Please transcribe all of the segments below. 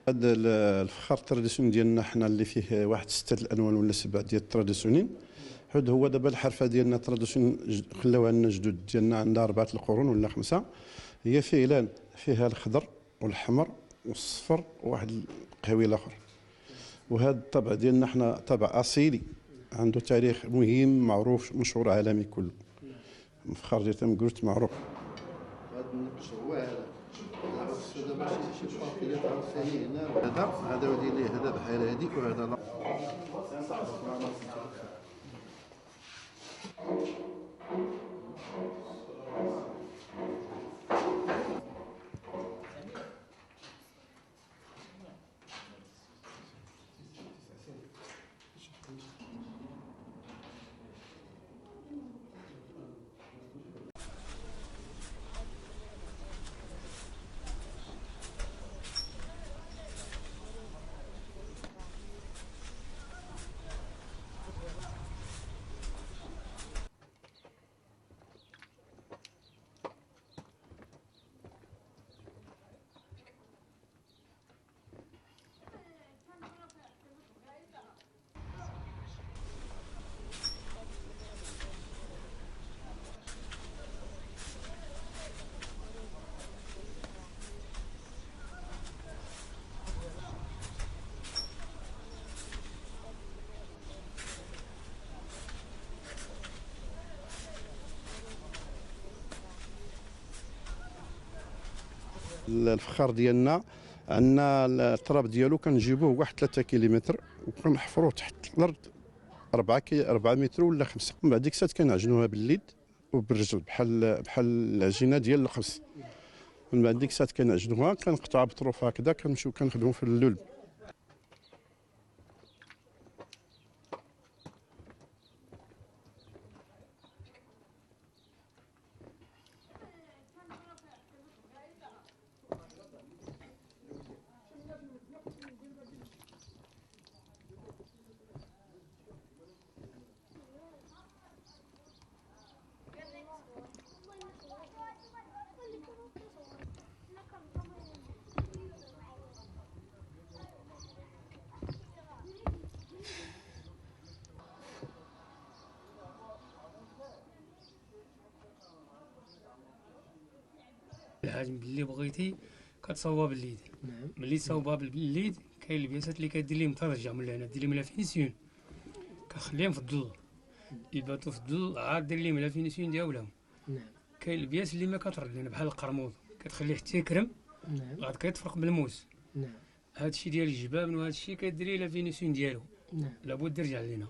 هذا الفخار التراديسيوني ديالنا حنا اللي فيه واحد 6 الالوان ولا 7 ديال التراديسيونيين. حيت هو دابا الحرفه ديالنا التراديسيون خلاوها لنا جدود ديالنا عندها 4 القرون ولا 5. هي فعلا فيها الخضر والحمر والصفر وواحد القهوي الاخر. وهذا الطبع ديالنا حنا طبع اصيلي عنده تاريخ مهم معروف مشهور عالمي كله. الفخار ديال تمقروت معروف. هذا النقش هو هذا. هذا ماشي شي فرق اللي تعرف فيه هنا. هذا ودي ليه هذا بحال هذيك وهذا لا. الفخار ديالنا عندنا التراب ديالو كنجيبوه واحد 3 كيلومتر وكنحفروه تحت الارض 4 متر ولا 5. من بعد ديك الساعه كنعجنوها باليد وبالرجل بحال العجينه ديال الخبز. من بعد ديك الساعه كنعجنوها كنقطعوها بطروف هكذا كنمشيو كنخدموا في اللول. الحاجم باللي بغيتي كتصاوبها باليد. نعم. ملي تصاوبها باليد كاين البياسات اللي كدير لهم ترجع من هنا دير لهم لا فينيسيون كخليهم في الظل يباتوا في الظل عاد دير لهم لا فينيسيون ديالهم. نعم. كاين البياس اللي ما كترد بحال القرموط كتخليه حتى يكرم. نعم. عاد كيتفرق بالموس. نعم. هذا الشيء ديال الجبابن وهذا الشيء كديري لا فينيسيون ديالو. نعم. لابد يرجع لينا.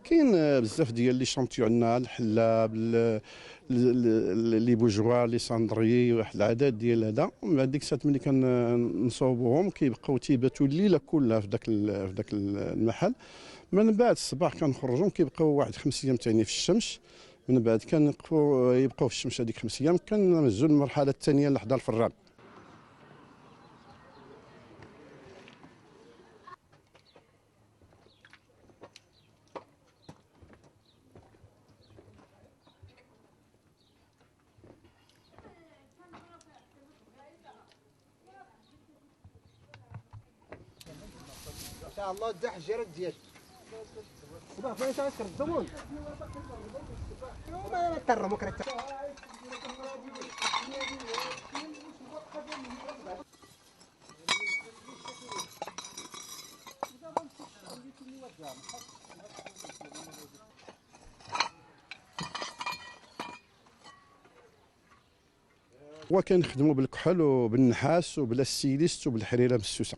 كاين بزاف ديال لي شامبيون عندنا الحلاب لي بوجوا لي ساندري واحد العدد ديال هذا. ومن بعد ديك الساعه ملي كنصوبوهم كيبقاو تيباتوا الليله كلها في داك المحل. من بعد الصباح كنخرجوهم كيبقاو واحد 5 ايام ثاني في الشمس. من بعد يبقاو في الشمس هذيك 5 ايام كنمزو المرحله الثانيه لحدا الفران. ان شاء الله تزح الجيران ديالك صباح فين تاسكر الزمون ما ترمو كرت وكنخدموا بالكحل وبالنحاس وبالستيليست وبالحريره مسوسه.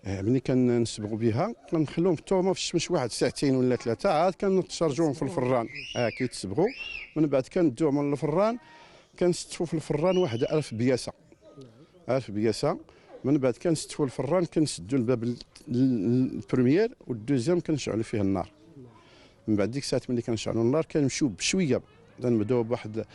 ملي كنصبغوا بها كنخلوهم في التومه في الشمس واحد 2 ولا 3 عاد كنتشارجوهم في الفران كيتصبغوا. من بعد كندوهم للفران كنستفوا في الفران واحد 1000 بياسه. 1000 بياسه. من بعد كنستفوا الفران كنسدوا الباب البروميير والدوزيام كنشعلوا فيه النار. من بعد ديك الساعات ملي كنشعلوا النار كنمشيو بشويه نبداو بواحد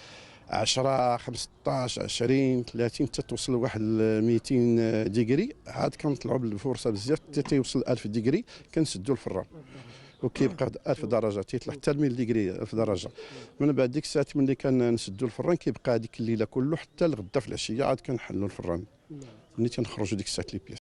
10 15 20 30 حتى توصل لواحد 200 ديجري، عاد كنطلعوا بالفرصه بزاف حتى تيوصل 1000 ديجري كنسدوا الفران وكيبقى 1000 درجه تيطلع حتى 1000 ديجري 1000 درجه. من بعد ديك الساعات ملي كنسدوا الفران كيبقى هذيك الليله كله حتى الغدا في العشيه عاد كنحلوا الفران ملي تنخرجوا ديك الساعات لي بياس.